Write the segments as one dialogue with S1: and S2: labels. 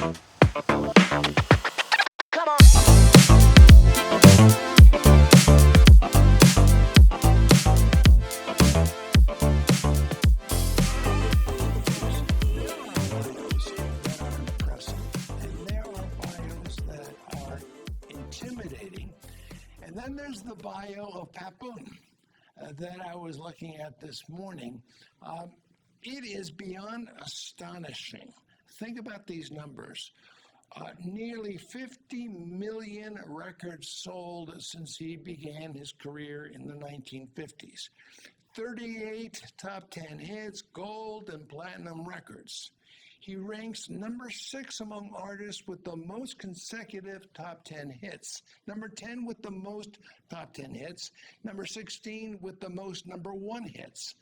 S1: And then there's the bio of Pat Boone that I was looking at this morning. It is beyond astonishing. Think about these numbers. Nearly 50 million records sold since he began his career in the 1950s. 38 top 10 hits, gold and platinum records. He ranks number 6 among artists with the most consecutive top 10 hits, number 10 with the most top 10 hits, number 16 with the most number 1 hits.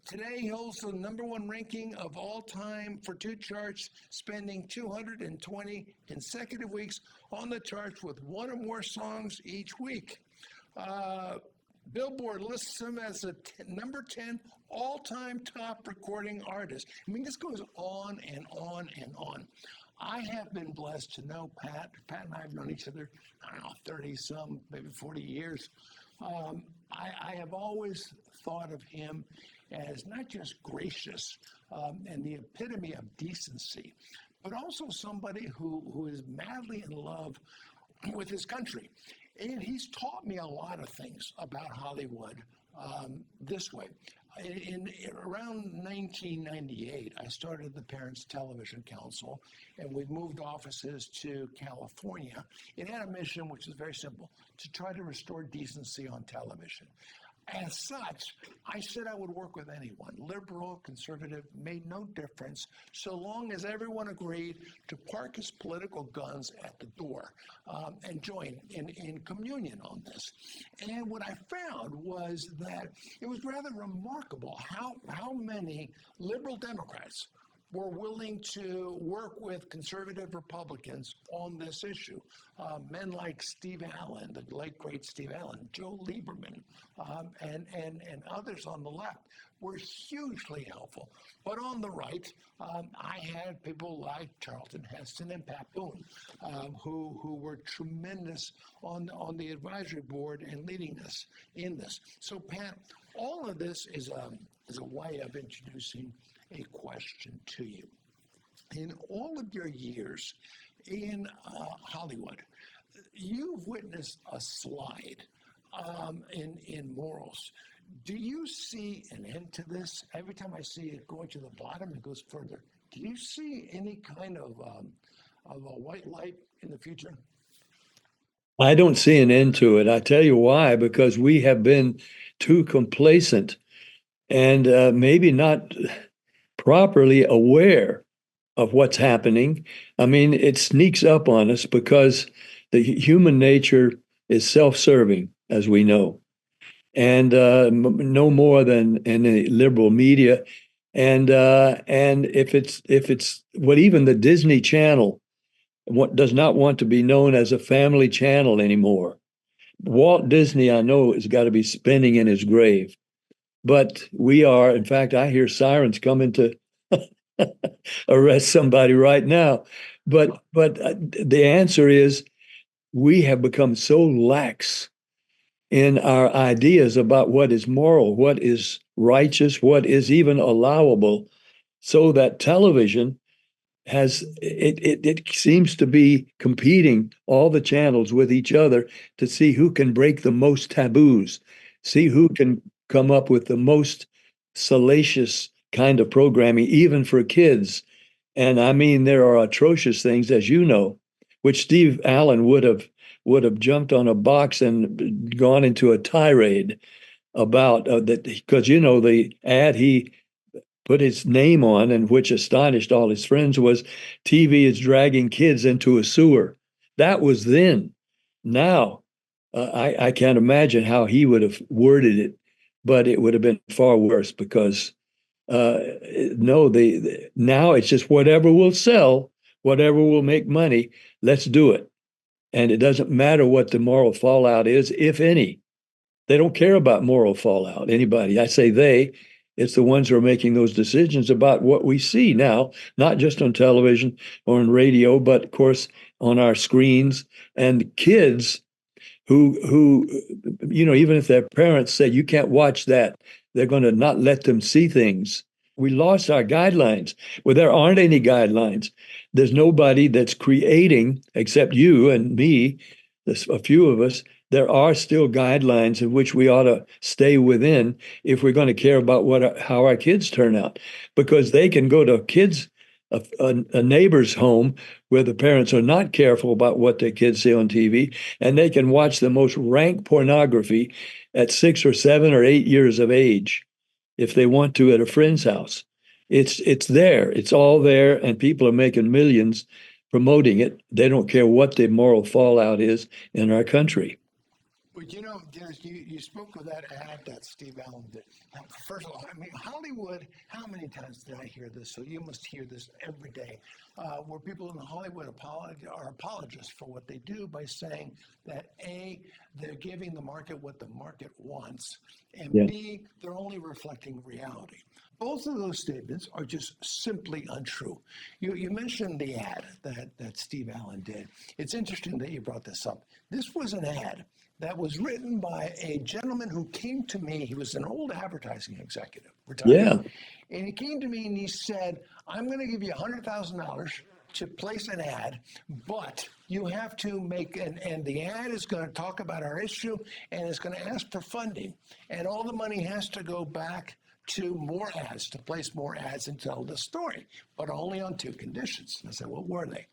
S1: Today, he holds the number 1 ranking of all time for 2 charts, spending 220 consecutive weeks on the charts with 1 or more songs each week. Billboard lists him as a number 10 all-time top recording artist. I mean, this goes on and on and on. I have been blessed to know Pat. Pat and I have known each other, 30-some, maybe 40 years. I have always thought of him as not just gracious and the epitome of decency, but also somebody who is madly in love with his country. And he's taught me a lot of things about Hollywood this way. Around 1998, I started the Parents Television Council, and we moved offices to California. It had a mission which is very simple, to try to restore decency on television. As such, I said I would work with anyone, liberal, conservative, made no difference, so long as everyone agreed to park his political guns at the door and join in communion on this. And what I found was that it was rather remarkable how many liberal Democrats were willing to work with conservative Republicans on this issue. Men like Steve Allen, the late great Steve Allen, Joe Lieberman, and others on the left were hugely helpful. But on the right, I had people like Charlton Heston and Pat Boone, who were tremendous on the advisory board and leading us in this. So Pat, all of this is a way of introducing a question to you. In all of your years in Hollywood, you've witnessed a slide in morals. Do you see an end to this? Every time I see it going to the bottom, it goes further. Do you see any kind of a white light in the future?
S2: I don't see an end to it. I tell you why, because we have been too complacent and maybe not properly aware of what's happening. I mean, it sneaks up on us because the human nature is self-serving, as we know, and no more than in the liberal media. And if it's what even the Disney Channel does not want to be known as a family channel anymore. Walt Disney, I know, has got to be spinning in his grave. But we are, in fact, I hear sirens coming to arrest somebody right now. But the answer is we have become so lax in our ideas about what is moral, what is righteous, what is even allowable, so that television it seems to be competing all the channels with each other to see who can break the most taboos, see who can come up with the most salacious kind of programming, even for kids. And I mean, there are atrocious things, as you know, which Steve Allen would have jumped on a box and gone into a tirade about that, because the ad he put his name on, and which astonished all his friends, was TV is dragging kids into a sewer. That was then. Now, I can't imagine how he would have worded it, but it would have been far worse because now it's just whatever will sell, whatever will make money, let's do it. And it doesn't matter what the moral fallout is, if any. They don't care about moral fallout, anybody. I say they, It's the ones who are making those decisions about what we see now, not just on television or on radio, but of course on our screens. And kids who even if their parents say you can't watch that, they're going to not let them see things. We lost our guidelines. Well, there aren't any guidelines. There's nobody that's creating, except you and me, there's a few of us. There are still guidelines in which we ought to stay within if we're going to care about how our kids turn out, because they can go to a neighbor's home where the parents are not careful about what their kids see on TV, and they can watch the most rank pornography at 6 or 7 or 8 years of age if they want to at a friend's house. It's there. It's all there, and people are making millions promoting it. They don't care what the moral fallout is in our country.
S1: But Dennis, you spoke of that ad that Steve Allen did. Now, first of all, I mean, Hollywood, how many times did I hear this? So you must hear this every day, where people in Hollywood are apologists for what they do by saying that A, they're giving the market what the market wants, and B, they're only reflecting reality. Both of those statements are just simply untrue. You mentioned the ad that Steve Allen did. It's interesting that you brought this up. This was an ad that was written by a gentleman who came to me. He was an old advertising executive, retired.
S2: Yeah.
S1: And he came to me and he said, I'm going to give you $100,000 to place an ad, but you have to make, and the ad is going to talk about our issue and it's going to ask for funding. And all the money has to go back to more ads, to place more ads and tell the story, but only on 2 conditions. And I said, what were they?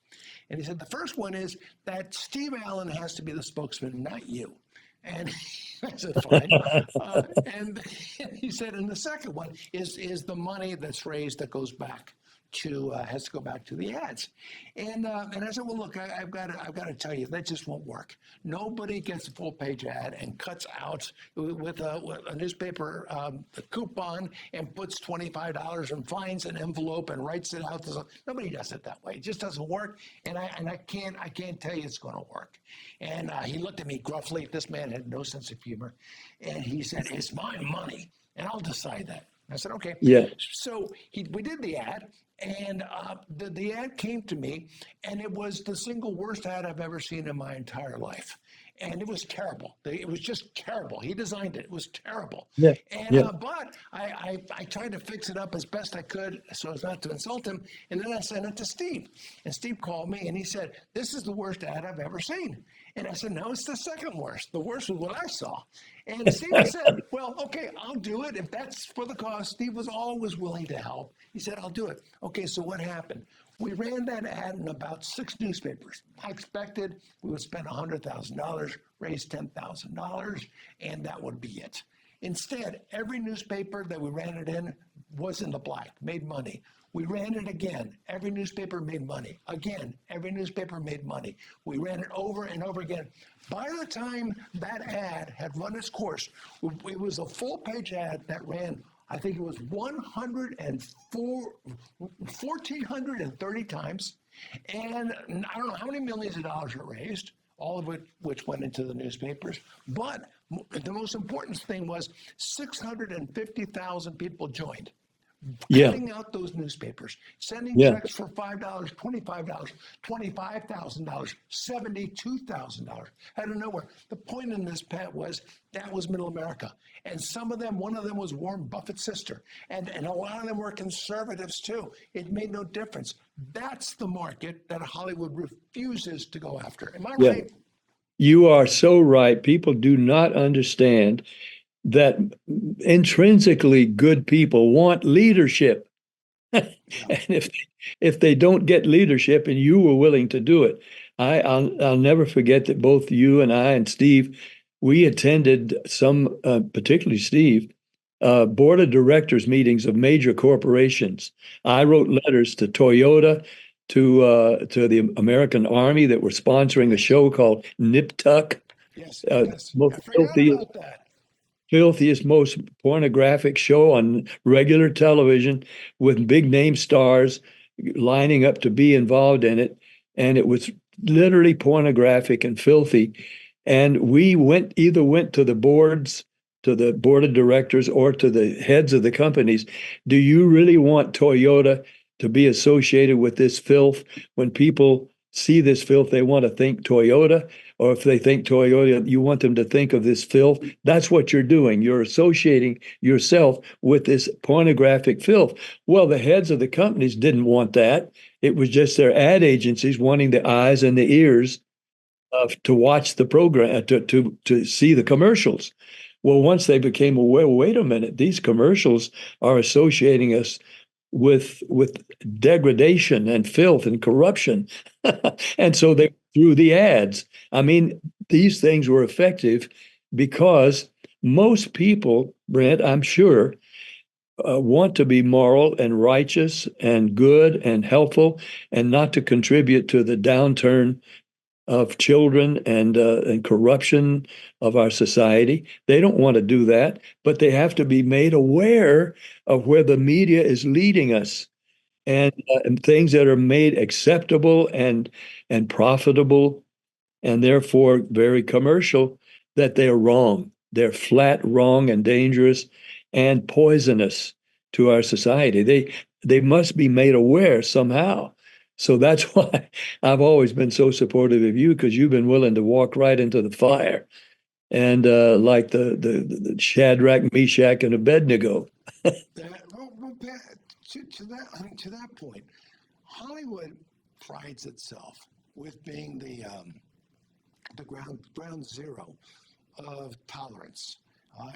S1: And he said, the first one is that Steve Allen has to be the spokesman, not you. And I said, fine. And he said, and the second one is the money that's raised that goes back has to go back to the ads. And I said, well, look, I've got to tell you, that just won't work. Nobody gets a full page ad and cuts out with a newspaper coupon and puts $25 and finds an envelope and writes it out. Nobody does it that way. It just doesn't work. And I can't tell you it's going to work. And he looked at me gruffly. This man had no sense of humor. And he said, it's my money and I'll decide that. I said, okay.
S2: Yeah.
S1: So we did the ad, and the ad came to me, and it was the single worst ad I've ever seen in my entire life. And it was terrible. It was just terrible. He designed it. It was terrible.
S2: Yeah.
S1: But I tried to fix it up as best I could so as not to insult him. And then I sent it to Steve. And Steve called me, and he said, this is the worst ad I've ever seen. And I said, no, it's the second worst. The worst was what I saw. And Steve said, well, okay, I'll do it. If that's for the cost, Steve was always willing to help. He said, I'll do it. Okay, so what happened? We ran that ad in about 6 newspapers. I expected we would spend $100,000, raise $10,000, and that would be it. Instead, every newspaper that we ran it in was in the black, made money. We ran it again. Every newspaper made money. Again, every newspaper made money. We ran it over and over again. By the time that ad had run its course, it was a full-page ad that ran, I think it was 1,430 times. And I don't know how many millions of dollars it raised, all of which went into the newspapers. But the most important thing was 650,000 people joined. Cutting out those newspapers, sending checks for $5, $25, $25,000, $72,000 out of nowhere. The point in this, Pat, was that was middle America. And some of them, one of them was Warren Buffett's sister. And a lot of them were conservatives too. It made no difference. That's the market that Hollywood refuses to go after. Am I right?
S2: You are so right. People do not understand that intrinsically good people want leadership. And if they don't get leadership, and you were willing to do it, I'll never forget that both you and I and Steve, we attended some, particularly Steve, board of directors meetings of major corporations. I wrote letters to Toyota, to the American Army that were sponsoring a show called Nip Tuck.
S1: Yes.
S2: Most
S1: I forgot about that.
S2: Filthiest, most pornographic show on regular television with big name stars lining up to be involved in it. And it was literally pornographic and filthy. And we went to the board's to the board of directors or to the heads of the companies, do you really want Toyota to be associated with this filth? When people see this filth, they want to think Toyota, or if they think Toyota, you want them to think of this filth. That's what you're doing. You're associating yourself with this pornographic filth. Well, the heads of the companies didn't want that. It was just their ad agencies wanting the eyes and the ears to watch the program, to see the commercials. Well, once they became aware, wait a minute, these commercials are associating us with degradation and filth and corruption. And so they threw the ads. I mean, these things were effective because most people, Brent, I'm sure, want to be moral and righteous and good and helpful and not to contribute to the downturn of children and corruption of our society. They don't want to do that, but they have to be made aware of where the media is leading us, and things that are made acceptable and profitable and therefore very commercial, that they're wrong. They're flat wrong and dangerous and poisonous to our society. They must be made aware somehow. So that's why I've always been so supportive of you, because you've been willing to walk right into the fire, and like the Shadrach, Meshach, and Abednego.
S1: Pat, to that point, Hollywood prides itself with being the ground zero of tolerance.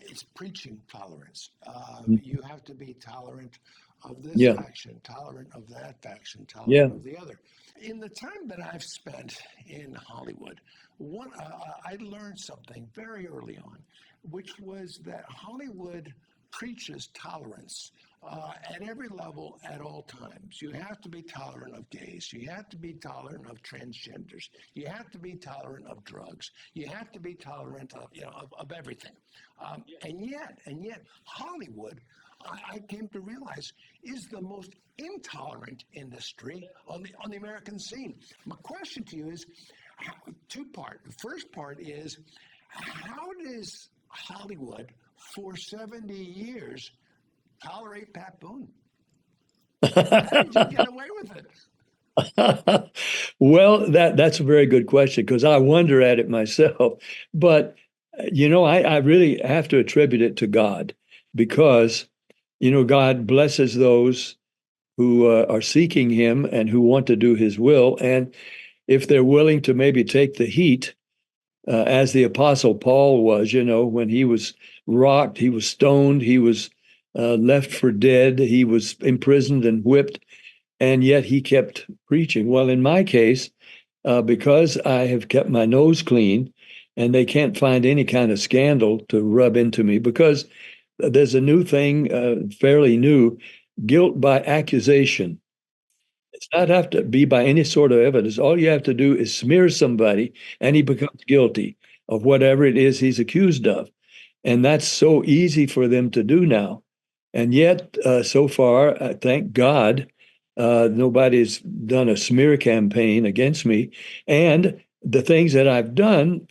S1: It's preaching tolerance. You have to be tolerant of this
S2: Yeah,
S1: faction, tolerant of that faction,
S2: yeah.
S1: tolerant of the other. In the time that I've spent in Hollywood, I learned something very early on, which was that Hollywood preaches tolerance at every level at all times. You have to be tolerant of gays. You have to be tolerant of transgenders. You have to be tolerant of drugs. You have to be tolerant of everything. And yet, Hollywood, I came to realize, is the most intolerant industry on the American scene. My question to you is two-part. The first part is, how does Hollywood for 70 years tolerate Pat Boone? How did you get away with it?
S2: Well, that's a very good question, because I wonder at it myself. But I really have to attribute it to God, because God blesses those who are seeking Him and who want to do His will, and if they're willing to maybe take the heat, as the Apostle Paul was, when he was rocked, he was stoned, he was left for dead, he was imprisoned and whipped, and yet he kept preaching. Well, in my case, because I have kept my nose clean, and they can't find any kind of scandal to rub into me, because there's a new thing, fairly new, guilt by accusation. It's not have to be by any sort of evidence. All you have to do is smear somebody, and he becomes guilty of whatever it is he's accused of. And that's so easy for them to do now. And yet, so far, thank God, nobody's done a smear campaign against me. And the things that I've done,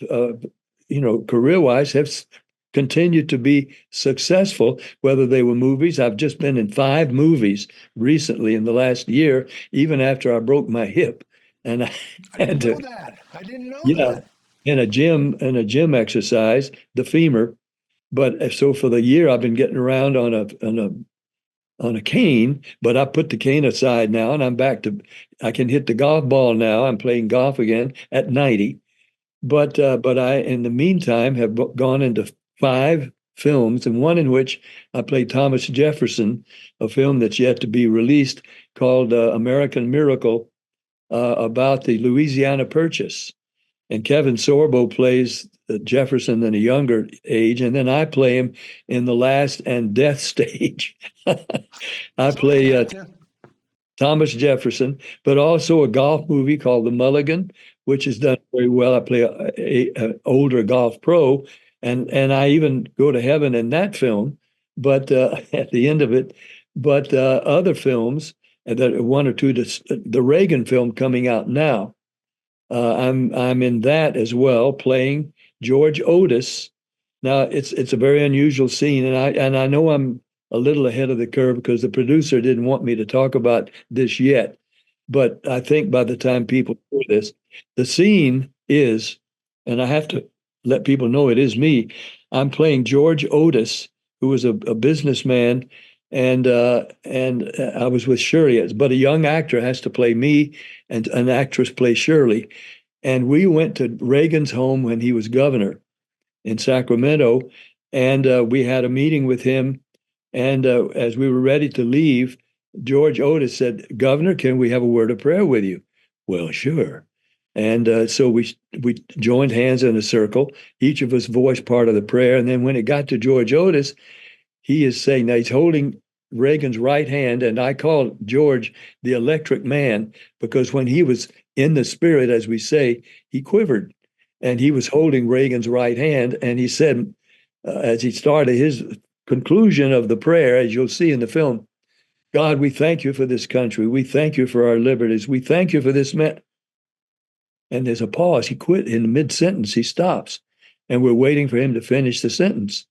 S2: career-wise, have continued to be successful, whether they were movies. I've just been in 5 movies recently in the last year, even after I broke my hip. And I had
S1: didn't know
S2: to,
S1: that. I didn't know
S2: yeah,
S1: that.
S2: in a gym exercise, the femur. But so for the year, I've been getting around on a cane, but I put the cane aside now, and I can hit the golf ball now. I'm playing golf again at 90. But I, in the meantime, have gone into 5 films, and one in which I played Thomas Jefferson, a film that's yet to be released, called American Miracle, about the Louisiana Purchase. And Kevin Sorbo plays Jefferson in a younger age, and then I play him in the last and death stage. I
S1: Somebody
S2: play
S1: had to.
S2: Thomas Jefferson, but also a golf movie called The Mulligan, which is done very well. I play a older golf pro, and I even go to heaven in that film. But at the end of it, but other films, that one or two, the Reagan film coming out now, I'm in that as well, playing George Otis, Now it's a very unusual scene, and I know I'm a little ahead of the curve because the producer didn't want me to talk about this yet. But I think by the time people hear this, the scene is, and I have to let people know it is me. I'm playing George Otis, who was a businessman, and I was with Shirley. But a young actor has to play me, and an actress plays Shirley. And we went to Reagan's home when he was governor in Sacramento, and we had a meeting with him. And as we were ready to leave, George Otis said, "Governor, can we have a word of prayer with you?" Well, sure. And so we joined hands in a circle. Each of us voiced part of the prayer. And then when it got to George Otis, he is saying, now he's holding Reagan's right hand, and I call George the electric man because when he was in the spirit, as we say, he quivered, and he was holding Reagan's right hand. And he said, as he started his conclusion of the prayer, as you'll see in the film, God, we thank you for this country. We thank you for our liberties. We thank you for this man. And there's a pause. He quit in the mid-sentence. He stops, and we're waiting for him to finish the sentence.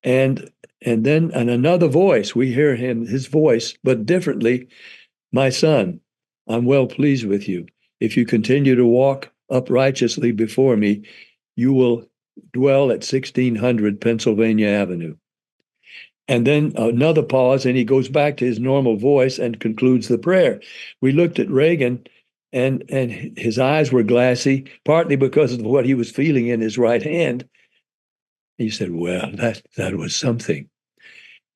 S2: And then in another voice, we hear his voice, but differently. My son, I'm well pleased with you. If you continue to walk uprighteously before me, you will dwell at 1600 Pennsylvania Avenue. And then another pause, and he goes back to his normal voice and concludes the prayer. We looked at Reagan, and his eyes were glassy, partly because of what he was feeling in his right hand. He said, well, that was something.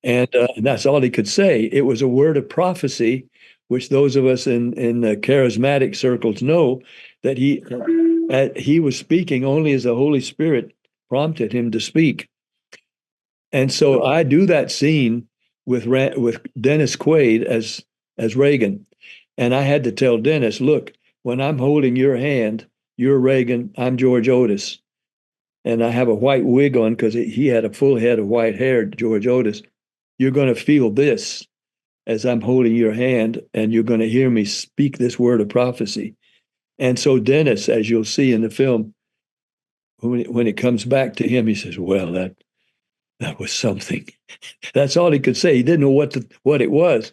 S2: And that's all he could say. It was a word of prophecy, which those of us in charismatic circles know that he was speaking only as the Holy Spirit prompted him to speak. And so I do that scene with Dennis Quaid as Reagan, and I had to tell Dennis, look, when I'm holding your hand, you're Reagan, I'm George Otis, and I have a white wig on because he had a full head of white hair, George Otis. You're going to feel this as I'm holding your hand, and you're going to hear me speak this word of prophecy. And so Dennis, as you'll see in the film, when it comes back to him, he says, well, that was something. That's all he could say. He didn't know what it was.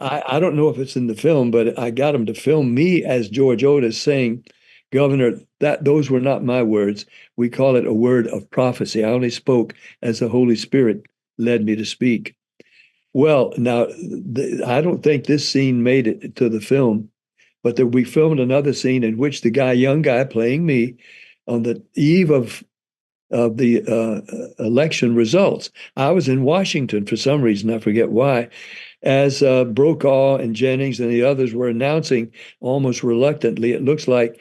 S2: I don't know if it's in the film, but I got him to film me as George Otis saying, Governor, those were not my words. We call it a word of prophecy. I only spoke as the Holy Spirit led me to speak. Well, now, I don't think this scene made it to the film, but we filmed another scene in which the young guy playing me on the eve of the election results. I was in Washington for some reason, I forget why, as Brokaw and Jennings and the others were announcing almost reluctantly, it looks like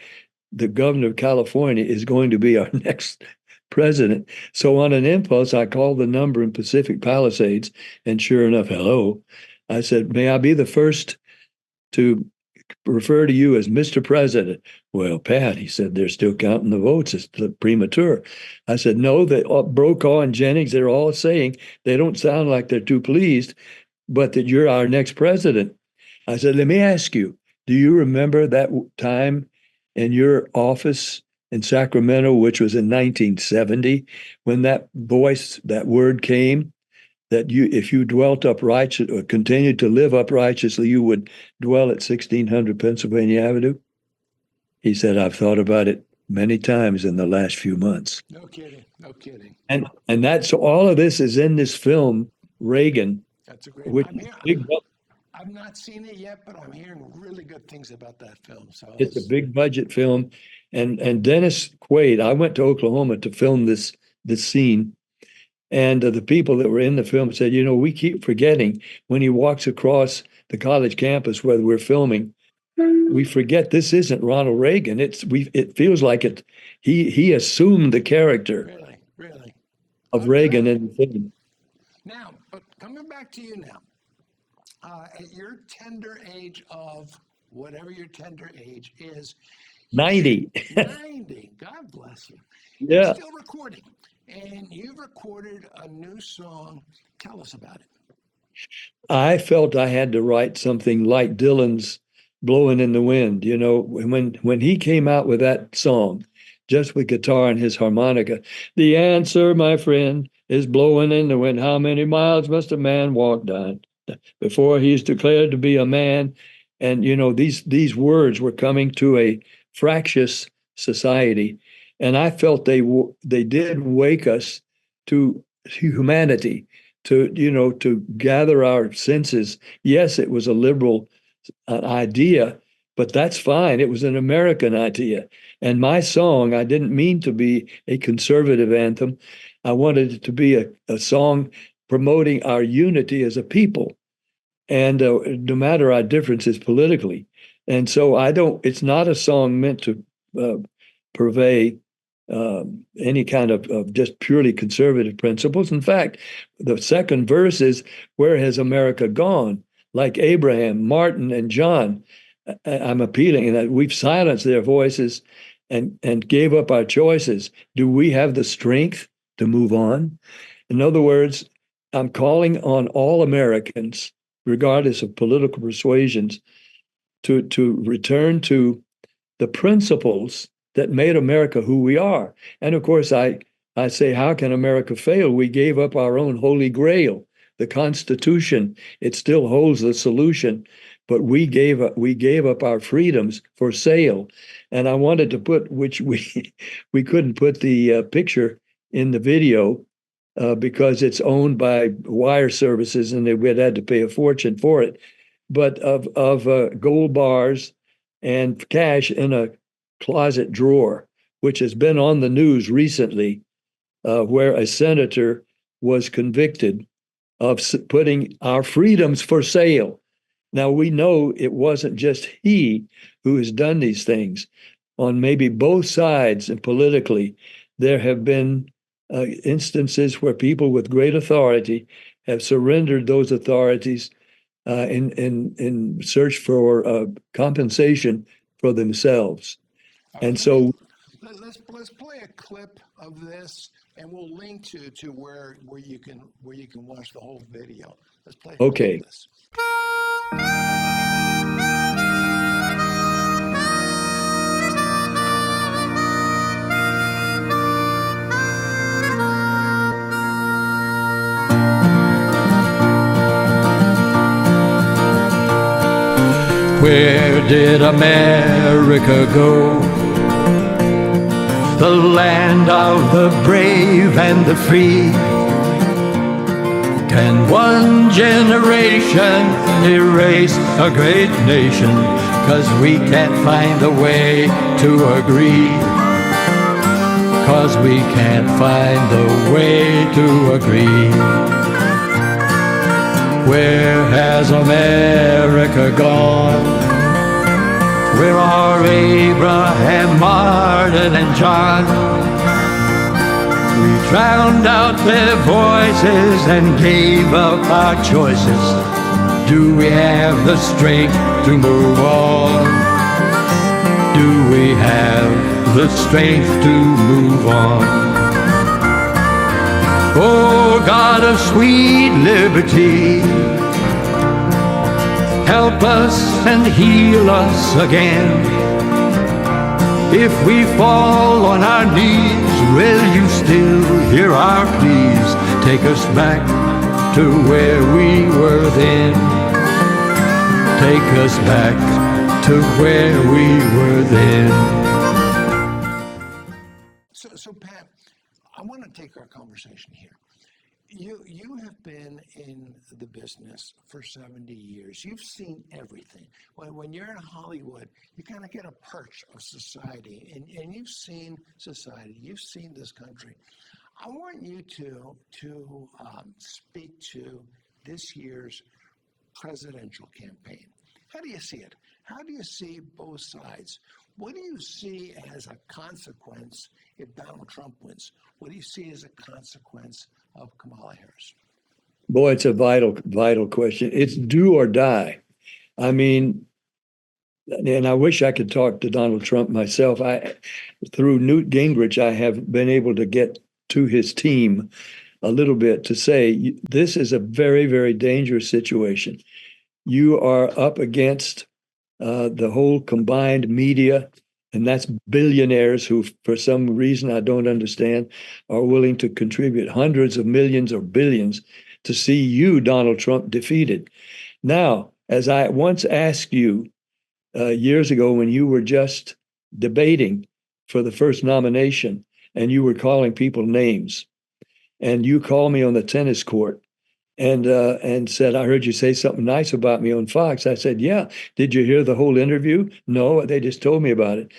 S2: the governor of California is going to be our next president. So on an impulse, I called the number in Pacific Palisades, and sure enough, hello. I said, may I be the first to refer to you as Mr. President? Well, Pat, he said, they're still counting the votes. It's premature. I said, no, Brokaw and Jennings, they're all saying they don't sound like they're too pleased, but that you're our next president. I said, let me ask you, do you remember that time in your office in Sacramento, which was in 1970, when that word came, that if you dwelt upright or continued to live uprightly, you would dwell at 1600 Pennsylvania Avenue? He said, I've thought about it many times in the last few months.
S1: No kidding. No kidding.
S2: And that's all of this is in this film, Reagan.
S1: That's a great.
S2: Which
S1: I've not seen it yet, but I'm hearing really good things about that film. So
S2: it's a big budget film. And Dennis Quaid, I went to Oklahoma to film this scene. And the people that were in the film said, we keep forgetting when he walks across the college campus where we're filming, we forget this isn't Ronald Reagan. It feels like it. He assumed the character
S1: really
S2: of Reagan in the film.
S1: Now, but coming back to you now, at your tender age of whatever your tender age is,
S2: 90.
S1: 90. God bless you.
S2: Yeah.
S1: You're still recording, and you've recorded a new song. Tell us about it.
S2: I felt I had to write something like Dylan's "Blowing in the Wind." When he came out with that song, just with guitar and his harmonica. The answer, my friend, is blowing in the wind. How many miles must a man walk down before he's declared to be a man? And these words were coming to a fractious society, and I felt they did wake us to humanity, to gather our senses. Yes, it was a liberal idea, but that's fine. It was an American idea. And my song, I didn't mean to be a conservative anthem. I wanted it to be a song promoting our unity as a people, and no matter our differences politically. And so it's not a song meant to purvey any kind of just purely conservative principles. In fact, the second verse is, where has America gone? Like Abraham, Martin, and John, I'm appealing that we've silenced their voices and gave up our choices. Do we have the strength to move on? In other words, I'm calling on all Americans, regardless of political persuasions, to return to the principles that made America who we are. And of course, I say, how can America fail? We gave up our own holy grail, the Constitution. It still holds the solution, but we gave up our freedoms for sale. And I wanted to put, which we couldn't put the picture in the video because it's owned by wire services, and we'd had to pay a fortune for it. But of gold bars and cash in a closet drawer, which has been on the news recently, where a senator was convicted of putting our freedoms for sale. Now, we know it wasn't just he who has done these things. On maybe both sides, and politically, there have been instances where people with great authority have surrendered those authorities in search for compensation for themselves. And so
S1: let's play a clip of this, and we'll link to where you can watch the whole video. Let's play a clip
S2: okay.
S1: of this.
S3: Where did America go? The land of the brave and the free. Can one generation erase a great nation? 'Cause we can't find a way to agree. 'Cause we can't find a way to agree. Where has America gone? Where are Abraham, Martin, and John? We drowned out their voices and gave up our choices. Do we have the strength to move on? Do we have the strength to move on? Oh, God of sweet liberty, help us and heal us again. If we fall on our knees, will you still hear our pleas? Take us back to where we were then. Take us back to where we were then.
S1: So Pat, I want to take our conversation here. You have been in the business for 70 years. You've seen everything. When you're in Hollywood, you kind of get a perch of society, and you've seen society. You've seen this country. I want you to speak to this year's presidential campaign. How do you see it? How do you see both sides? What do you see as a consequence if Donald Trump wins? What do you see as a consequence of Kamala Harris?
S2: Boy, it's a vital question. It's do or die. I mean, and I wish I could talk to Donald Trump myself. Through Newt Gingrich, I have been able to get to his team a little bit to say, this is a very, very dangerous situation. You are up against the whole combined media And that's billionaires who, for some reason I don't understand, are willing to contribute hundreds of millions or billions to see you, Donald Trump, defeated. Now, as I once asked you years ago when you were just debating for the first nomination and you were calling people names, and you called me on the tennis court and said, I heard you say something nice about me on Fox. I said, yeah. Did you hear the whole interview? No, they just told me about it.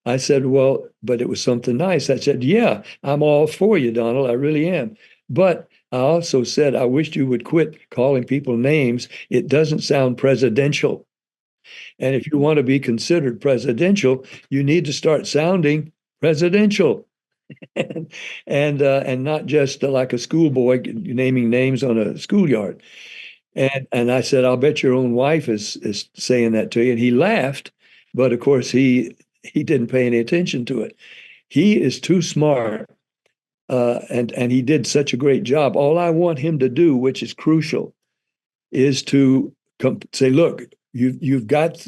S2: I said, well, but it was something nice. I said, yeah, I'm all for you, Donald. I really am. But I also said, I wish you would quit calling people names. It doesn't sound presidential. And if you want to be considered presidential, you need to start sounding presidential. and not just like a schoolboy naming names on a schoolyard. And I said, I'll bet your own wife is saying that to you. And he laughed, but of course he didn't pay any attention to it. He is too smart, and he did such a great job. All I want him to do, which is crucial, is to say, look, you've got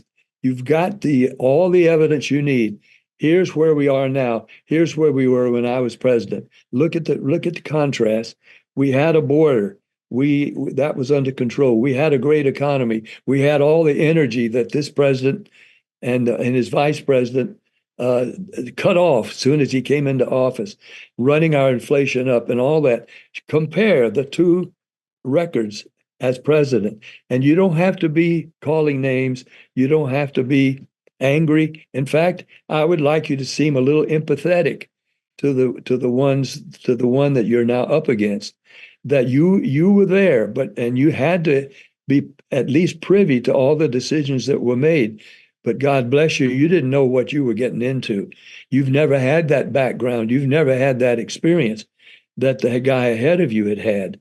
S2: all the evidence you need. Here's where we are now. Here's where we were when I was president. Look at the contrast. We had a border. That was under control. We had a great economy. We had all the energy that this president and his vice president cut off as soon as he came into office, running our inflation up and all that. Compare the two records as president, and you don't have to be calling names. You don't have to be angry. In fact, I would like you to seem a little empathetic to the one that you're now up against. That you were there, and you had to be at least privy to all the decisions that were made. But God bless you, you didn't know what you were getting into. You've never had that background. You've never had that experience that the guy ahead of you had.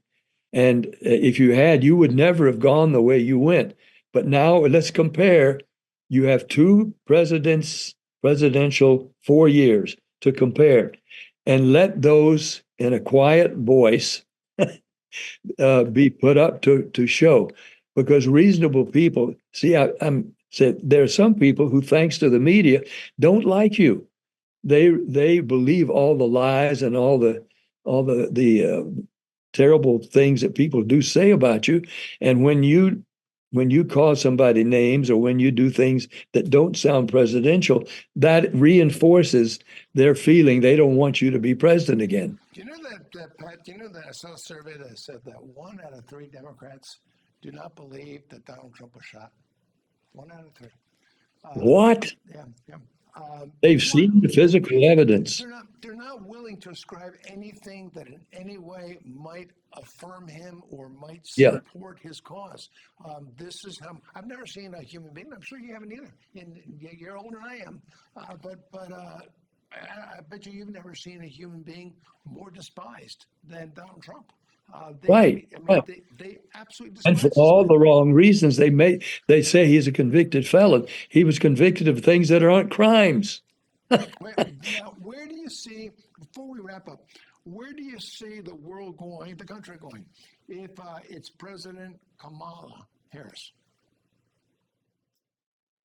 S2: And if you had, you would never have gone the way you went. But now let's compare. You have two presidential 4 years to compare, and let those in a quiet voice be put up to show, because reasonable people see. I'm said there are some people who, thanks to the media, don't like you. They believe all the lies and all the terrible things that people do say about you, and when you call somebody names or when you do things that don't sound presidential, that reinforces their feeling they don't want you to be president again.
S1: Do you know that Pat, do you know that I saw a survey that said that 1 out of 3 Democrats do not believe that Donald Trump was shot? 1 out of 3.
S2: What?
S1: Yeah.
S2: They've seen the physical evidence.
S1: They're not willing to ascribe anything that in any way might affirm him or might support his cause. This is how I've never seen a human being. I'm sure you haven't either. And you're older than I am, but I bet you've never seen a human being more despised than Donald Trump.
S2: Right.
S1: They absolutely
S2: And for
S1: despise
S2: all
S1: him.
S2: the wrong reasons. They say he's a convicted felon. He was convicted of things that aren't crimes.
S1: Now, where do you see, before we wrap up, where do you see the world going, the country going, if it's President Kamala Harris?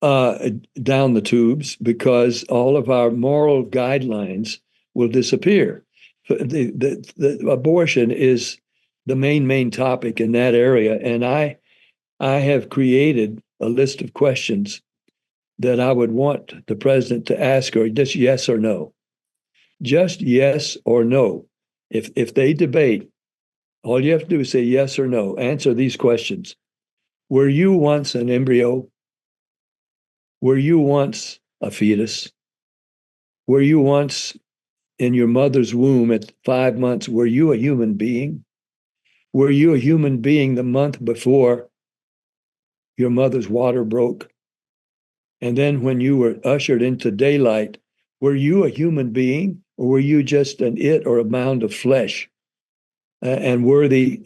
S2: Down the tubes, because all of our moral guidelines will disappear. The abortion is the main topic in that area, and I have created a list of questions that I would want the president to ask her, just yes or no. Just yes or no. If they debate, all you have to do is say yes or no. Answer these questions. Were you once an embryo? Were you once a fetus? Were you once in your mother's womb at 5 months? Were you a human being? Were you a human being the month before your mother's water broke? And then when you were ushered into daylight, were you a human being, or were you just an it or a mound of flesh and worthy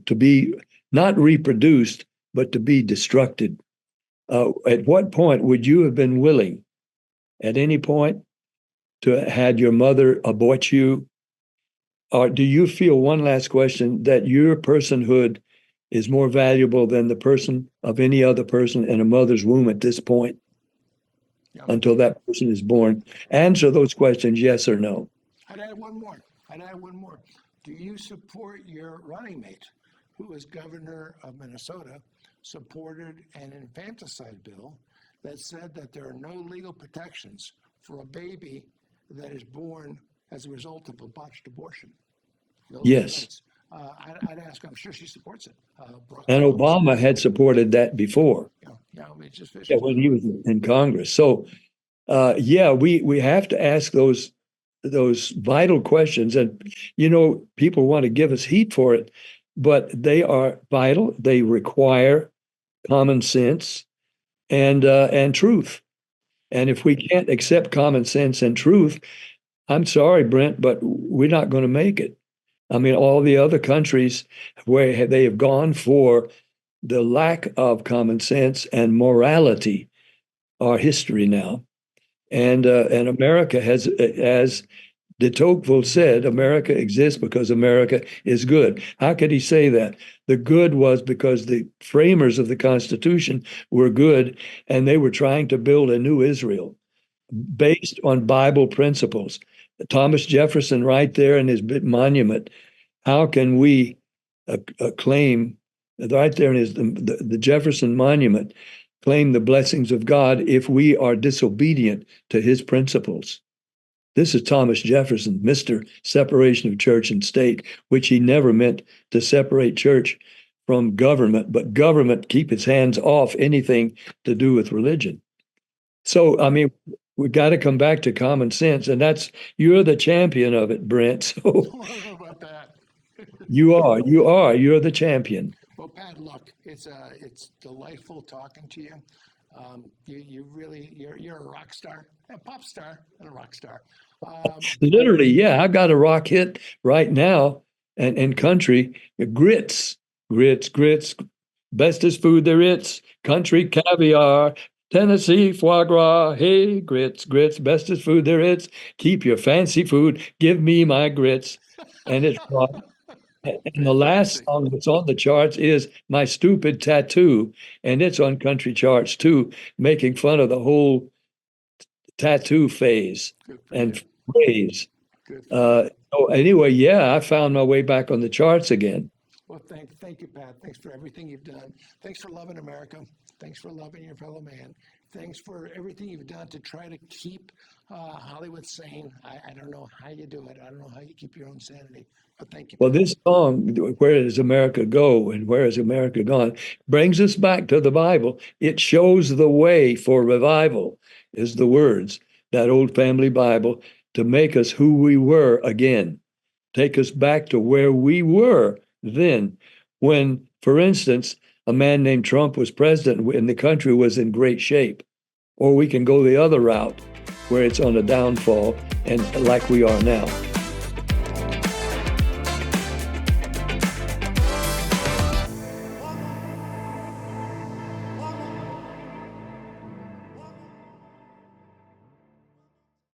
S2: to be not reproduced, but to be destructed? At what point would you have been willing, at any point, to had your mother abort you? Or do you feel, one last question, that your personhood is more valuable than the person of any other person in a mother's womb at this point?
S1: Yeah.
S2: until that person is born. Answer those questions, yes or no.
S1: I'd add one more. Do you support your running mate, who is governor of Minnesota, supported an infanticide bill that said that there are no legal protections for a baby that is born as a result of a botched abortion? Those
S2: Yes.
S1: rights. I'd ask, I'm sure she supports it.
S2: And Obama had supported that before.
S1: Yeah, I mean, it's just
S2: Yeah, when he was in Congress. So, yeah, we have to ask those vital questions. And, people want to give us heat for it, but they are vital. They require common sense and truth. And if we can't accept common sense and truth, I'm sorry, Brent, but we're not going to make it. I mean, all the other countries where they have gone for the lack of common sense and morality are history now. And America has, as de Tocqueville said, America exists because America is good. How could he say that? The good was because the framers of the Constitution were good, and they were trying to build a new Israel based on Bible principles. Thomas Jefferson, right there in his monument, how can we claim, right there in his the Jefferson Monument, claim the blessings of God if we are disobedient to his principles? This is Thomas Jefferson, Mr. Separation of Church and State, which he never meant to separate church from government, but government keep its hands off anything to do with religion. So, I mean, we got to come back to common sense, and you're the champion of it, Brent. So
S1: I don't know about that.
S2: you're the champion.
S1: Well, Pat, look, it's delightful talking to you. You're a rock star, a pop star, and a rock star.
S2: Literally, yeah, I've got a rock hit right now, and country grits, bestest food there is, country caviar, Tennessee foie gras, hey, grits, bestest food there is. Keep your fancy food, give me my grits, and it's rock. And the last song that's on the charts is My Stupid Tattoo, and it's on country charts too, making fun of the whole tattoo phase and phrase. So anyway, yeah, I found my way back on the charts again.
S1: Well, thank you, Pat. Thanks for everything you've done. Thanks for loving America. Thanks for loving your fellow man. Thanks for everything you've done to try to keep Hollywood sane. I don't know how you do it. I don't know how you keep your own sanity, but thank you.
S2: Well, this song, Where Does America Go and Where Has America Gone, brings us back to the Bible. It shows the way for revival, is the words, that old family Bible, to make us who we were again. Take us back to where we were then, when, for instance, a man named Trump was president and the country was in great shape. Or we can go the other route, where it's on a downfall, and like we are now.